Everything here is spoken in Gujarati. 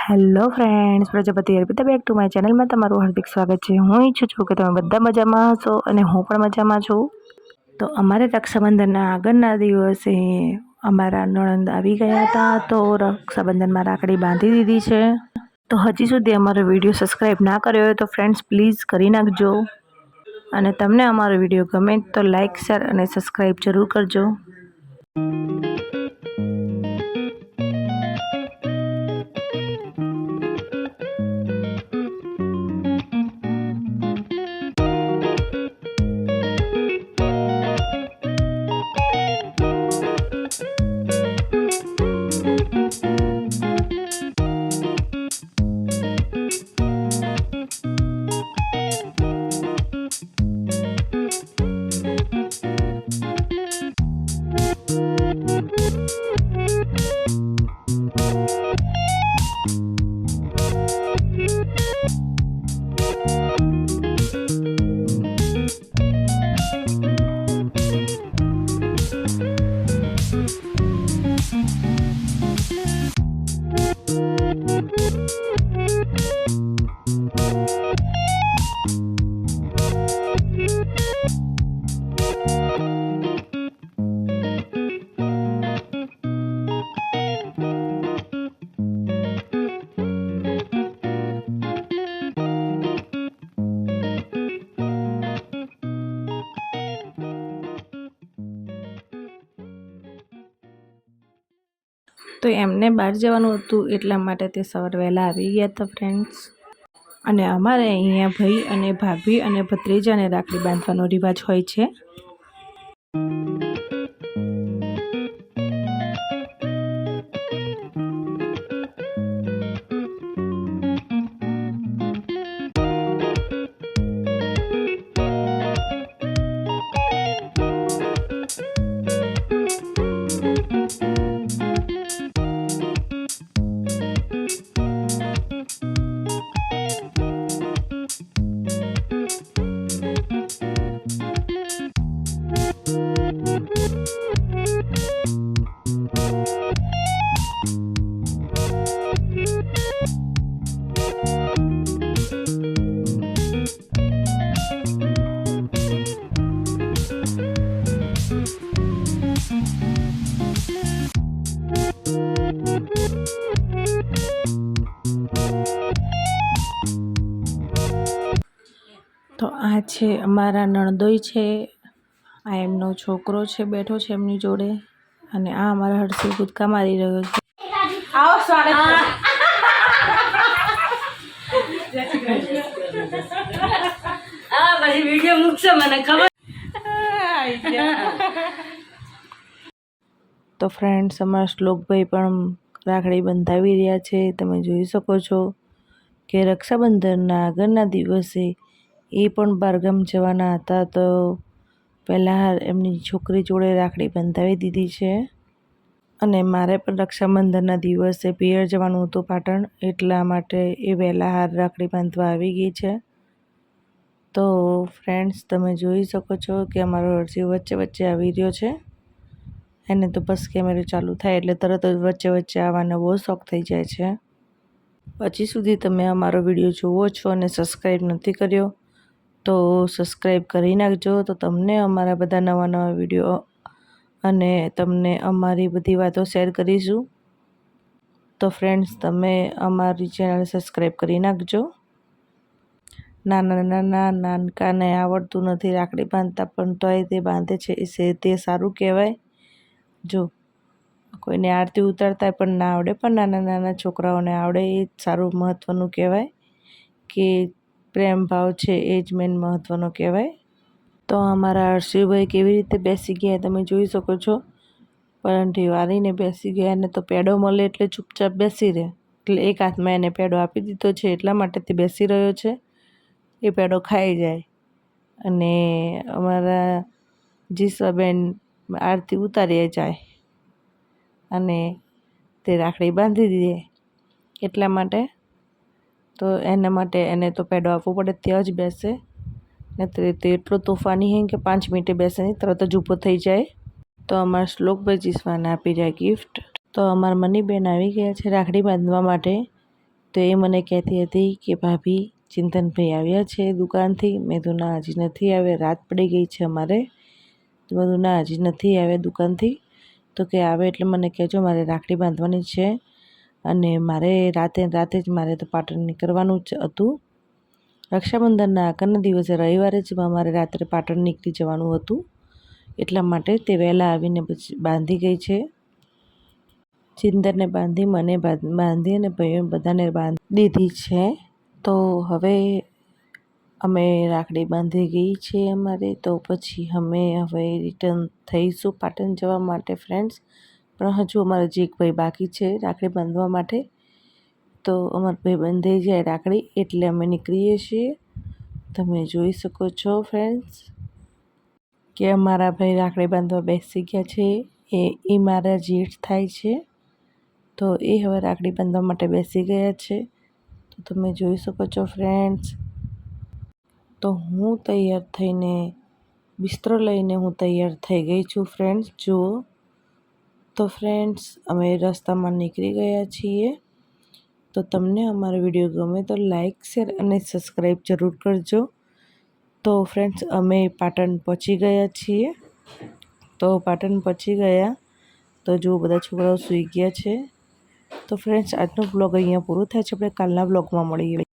Hello friends, Prajapati Arpita back to my ચેનલમાં તમારું હાર્દિક સ્વાગત છે। હું ઈચ્છું છું કે તમે બધા મજામાં હશો અને હું પણ મજામાં છું। તો અમારે રક્ષાબંધનના આગળના દિવસે અમારા નણંદ આવી ગયા હતા, તો રક્ષાબંધનમાં રાખડી બાંધી દીધી છે। તો હજી સુધી અમારો વિડીયો સબસ્ક્રાઈબ ના કર્યો હોય તો ફ્રેન્ડ્સ પ્લીઝ કરી નાખજો, અને તમને અમારો વિડીયો ગમે તો લાઇક, શેર અને સબસ્ક્રાઈબ જરૂર કરજો। તો એમને બહાર જવાનું હતું એટલા માટે તે સવારે વહેલા આવી ગયા હતા ફ્રેન્ડ્સ। અને અમારે અહીંયા ભાઈ અને ભાભી અને ભત્રીજાને રાખડી બાંધવાનો રિવાજ હોય છે। તો આ છે અમારા નણદોઈ છે, આ એમનો છોકરો છે બેઠો છે એમની જોડે, અને આ અમારા હર્ષિલ કૂદકા મારી રહ્યો છે। આવો સ્વાગત પછી વિડીયો મૂકશે મને ખબર। તો ફ્રેન્ડ્સ, અમારા શ્લોકભાઈ પણ રાખડી બંધાવી રહ્યા છે। તમે જોઈ શકો છો કે રક્ષાબંધનના આગળના દિવસે એ પણ બહારગામ જવાના હતા, તો પહેલાં એમની છોકરી જોડે રાખડી બંધાવી દીધી છે। અને મારે પણ રક્ષાબંધનના દિવસે પિયર જવાનું હતું પાટણ, એટલા માટે એ વહેલા હાર રાખડી બાંધવા આવી ગઈ છે। તો ફ્રેન્ડ્સ, તમે જોઈ શકો છો કે અમારો હર્ષિ વચ્ચે વચ્ચે આવી રહ્યો છે। એને તો બસ કેમેરો ચાલુ થાય એટલે તરત જ વચ્ચે વચ્ચે આવવાનો બહુ શોખ થઈ જાય છે। હજી સુધી તમે અમારો વિડીયો જુઓ છો અને સબસ્ક્રાઈબ નથી કર્યો તો સબસ્ક્રાઈબ કરી નાખજો, તો તમને અમારા બધા નવા નવા વિડીયો અને તમને અમારી બધી વાતો શેર કરીશું। તો ફ્રેન્ડ્સ, તમે અમારી ચેનલ સબસ્ક્રાઈબ કરી નાખજો। નાનકાને આવડતું નથી રાખડી બાંધતા, પણ તોય તે બાંધે છે તે સારું કહેવાય। જો કોઈને આરતી ઉતારતા પણ ના આવડે, પણ નાના નાના છોકરાઓને આવડે એ સારું મહત્ત્વનું કહેવાય કે પ્રેમ ભાવ છે એ જ મેન મહત્ત્વનો કહેવાય। તો અમારા હર્ષિભાઈ કેવી રીતે બેસી ગયા તમે જોઈ શકો છો, પરંતુ વારીને બેસી ગયા, અને તો પેડો મળે એટલે ચૂપચાપ બેસી રહે, એટલે એક હાથમાં એને પેડો આપી દીધો છે, એટલા માટે તે બેસી રહ્યો છે। એ પેડો ખાઈ જાય, અને અમારા જીસાબેન આરતી ઉતારીએ જાય અને તે રાખડી બાંધી દે, એટલા માટે તો એના માટે એને તો પેડો આપવો પડે, ત્યાં જ બેસે। ને તે એટલો તોફાની હે કે 5 મિનિટે બેસે નહીં, તરત જ ઊભો થઈ જાય। તો અમારા શ્લોકભાઈ જીસવાને આપી રહ્યા ગિફ્ટ। તો અમારા મનીબેન આવી ગયા છે રાખડી બાંધવા માટે, તો એ મને કહેતી હતી કે ભાભી ચિંતનભાઈ આવ્યા છે દુકાનથી. મેં તો ના હજી નથી આવ્યા, રાત પડી ગઈ છે અમારે. તો બધું ના હજી નથી આવ્યા દુકાનથી. તો કે આવે એટલે મને કહેજો, મારે રાખડી બાંધવાની છે અને મારે રાતે જ મારે તો પાટણ નીકળવાનું જ હતું. રક્ષાબંધનના આગળના દિવસે રવિવારે જ અમારે રાત્રે પાટણ નીકળી જવાનું હતું. એટલા માટે તે વહેલા આવીને પછી બાંધી ગઈ છે. ચિંતનને બાંધી, મને બાંધી અને ભાઈઓ બધાને બાંધી દીધી છે. તો હવે અમે રાખડી બાંધી ગઈ છે અમારે. તો પછી અમે હવે રિટર્ન થઈશું પાટણ જવા માટે ફ્રેન્ડ્સ. પણ હજુ અમારા જે એક ભાઈ બાકી છે રાખડી બાંધવા માટે. તો અમારા ભાઈ બંધાઈ જાય રાખડી એટલે અમે નીકળીએ છીએ. તમે જોઈ શકો છો ફ્રેન્ડ્સ કે અમારા ભાઈ રાખડી બાંધવા બેસી ગયા છે. એ મારા જેઠ થાય છે. તો એ હવે રાખડી બાંધવા માટે બેસી ગયા છે. તો તમે જોઈ શકો છો ફ્રેન્ડ્સ. તો હું તૈયાર થઈને બિસ્તરો લઈને હું તૈયાર થઈ ગઈ છું ફ્રેન્ડ્સ, જુઓ. તો ફ્રેન્ડ્સ અમે રસ્તામાં નીકળી ગયા છીએ. તો તમને અમારો વિડીયો ગમે તો લાઈક, શેર અને સબસ્ક્રાઈબ જરૂર કરજો. તો ફ્રેન્ડ્સ અમે પાટણ પહોંચી ગયા છીએ. તો પાટણ પહોંચી ગયા તો જુઓ બધા છોકરાઓ સૂઈ ગયા છે. તો ફ્રેન્ડ્સ આજનો બ્લોગ અહીંયા પૂરો થાય છે. આપણે કાલના બ્લોગમાં મળીએ.